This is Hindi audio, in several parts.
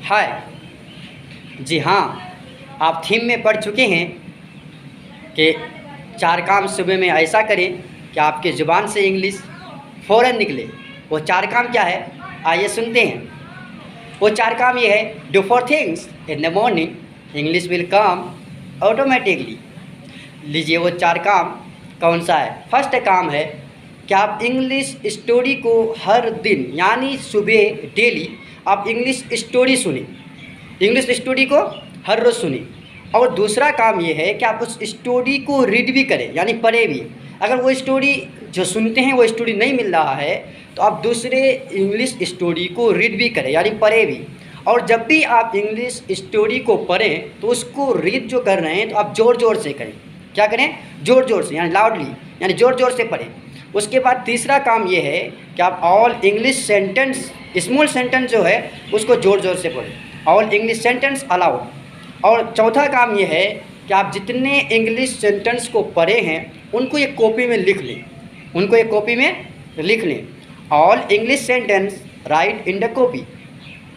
हाय। जी हाँ, आप थीम में पढ़ चुके हैं कि 4 काम सुबह में ऐसा करें कि आपके ज़ुबान से इंग्लिश फ़ौरन निकले। वो 4 काम क्या है, आइए सुनते हैं। वो 4 काम ये है, do 4 things in the morning English will come automatically. लीजिए वो 4 काम कौन सा है। फर्स्ट काम है कि आप इंग्लिश स्टोरी को हर दिन यानी सुबह डेली आप इंग्लिश स्टोरी सुने। इंग्लिश स्टोरी को हर रोज़ सुने। और दूसरा काम ये है कि आप उस स्टोरी को रीड भी करें यानी पढ़े भी। अगर वो स्टोरी जो सुनते हैं वो स्टोरी नहीं मिल रहा है तो आप दूसरे इंग्लिश स्टोरी को रीड भी करें यानी पढ़े भी। और जब भी आप इंग्लिश स्टोरी को पढ़ें तो उसको रीड जो कर रहे हैं तो आप ज़ोर ज़ोर से करें। क्या करें? ज़ोर ज़ोर से यानी लाउडली यानी ज़ोर ज़ोर से पढ़ें। उसके बाद तीसरा काम ये है कि आप all English sentence small sentence जो है उसको ज़ोर ज़ोर से पढ़ें। All English sentence allowed. और चौथा काम ये है कि आप जितने इंग्लिश सेंटेंस को पढ़े हैं उनको एक कॉपी में लिख लें। उनको एक कॉपी में लिख लें। All English sentence right in the copy.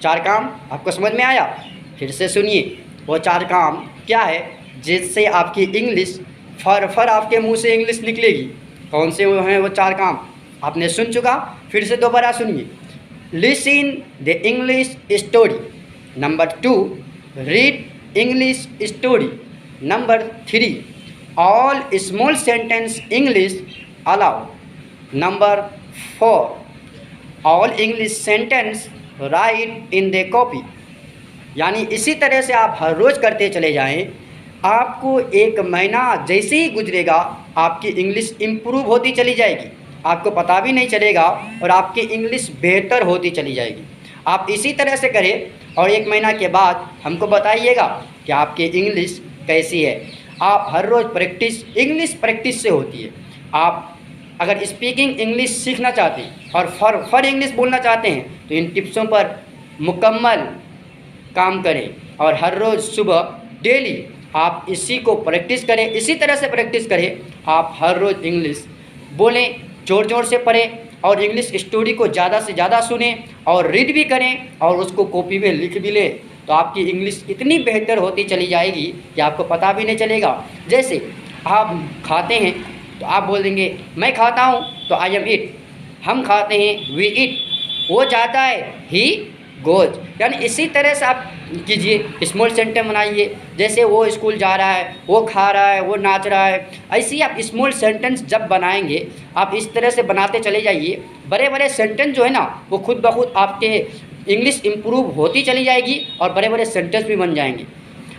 4 काम आपको समझ में आया? फिर से सुनिए वो 4 काम क्या है जिससे आपकी इंग्लिश फर आपके मुंह से इंग्लिश निकलेगी। कौन से वो हैं वो 4 काम? आपने सुन चुका, फिर से दोबारा सुनिए। Listen the English story. Number 2, read English story. Number 3, all small sentence English allowed. Number 4, all English sentence right in the copy. यानी इसी तरह से आप हर रोज़ करते चले जाएं। आपको 1 महीना जैसे ही गुजरेगा आपकी इंग्लिश इम्प्रूव होती चली जाएगी, आपको पता भी नहीं चलेगा और आपकी इंग्लिश बेहतर होती चली जाएगी। आप इसी तरह से करें और 1 महीना के बाद हमको बताइएगा कि आपकी इंग्लिश कैसी है। आप हर रोज़ इंग्लिश प्रैक्टिस से होती है। आप अगर स्पीकिंग इंग्लिश सीखना चाहते हैं और फर इंग्लिश बोलना चाहते हैं तो इन टिप्सों पर मुकम्मल काम करें और हर रोज़ सुबह डेली आप इसी को प्रैक्टिस करें। इसी तरह से प्रैक्टिस करें। आप हर रोज़ इंग्लिश बोलें, ज़ोर ज़ोर से पढ़ें और इंग्लिश स्टोरी को ज़्यादा से ज़्यादा सुनें और रीड भी करें और उसको कॉपी में लिख भी लें। तो आपकी इंग्लिश इतनी बेहतर होती चली जाएगी कि आपको पता भी नहीं चलेगा। जैसे आप खाते हैं तो आप बोल देंगे मैं खाता हूँ तो आई एम ईट। हम खाते हैं वी ईट। वो जाता है ही गोज। यानी इसी तरह से आप कीजिए, स्मॉल सेंटेंस बनाइए। जैसे वो स्कूल जा रहा है, वो खा रहा है, वो नाच रहा है। ऐसे ही आप स्मॉल सेंटेंस जब बनाएंगे आप इस तरह से बनाते चले जाइए। बड़े बड़े सेंटेंस जो है ना वो खुद ब खुद आपके इंग्लिश इम्प्रूव होती चली जाएगी और बड़े बड़े सेंटेंस भी बन जाएंगे।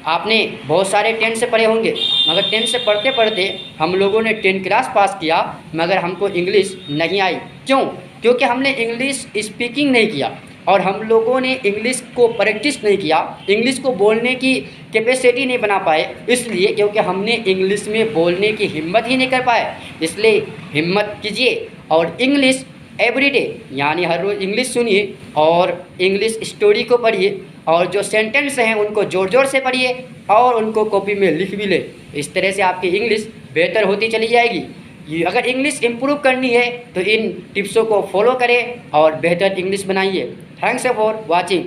आपने बहुत सारे 10 से पढ़े होंगे मगर 10 से पढ़ते पढ़ते हम लोगों ने 10 क्लास पास किया मगर हमको इंग्लिश नहीं आई। क्यों? क्योंकि हमने इंग्लिश स्पीकिंग नहीं किया और हम लोगों ने इंग्लिश को प्रैक्टिस नहीं किया। इंग्लिश को बोलने की कैपेसिटी नहीं बना पाए, इसलिए क्योंकि हमने इंग्लिश में बोलने की हिम्मत ही नहीं कर पाए। इसलिए हिम्मत कीजिए और इंग्लिश एवरीडे यानी हर रोज़ इंग्लिश सुनिए और इंग्लिश स्टोरी को पढ़िए और जो सेंटेंस हैं उनको ज़ोर ज़ोर से पढ़िए और उनको कॉपी में लिख भी ले। इस तरह से आपकी इंग्लिश बेहतर होती चली जाएगी। अगर इंग्लिश इम्प्रूव करनी है तो इन टिप्सों को फॉलो करें और बेहतर इंग्लिश बनाइए। Thanks for watching.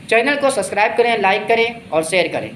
चैनल को सब्सक्राइब करें, लाइक करें और शेयर करें।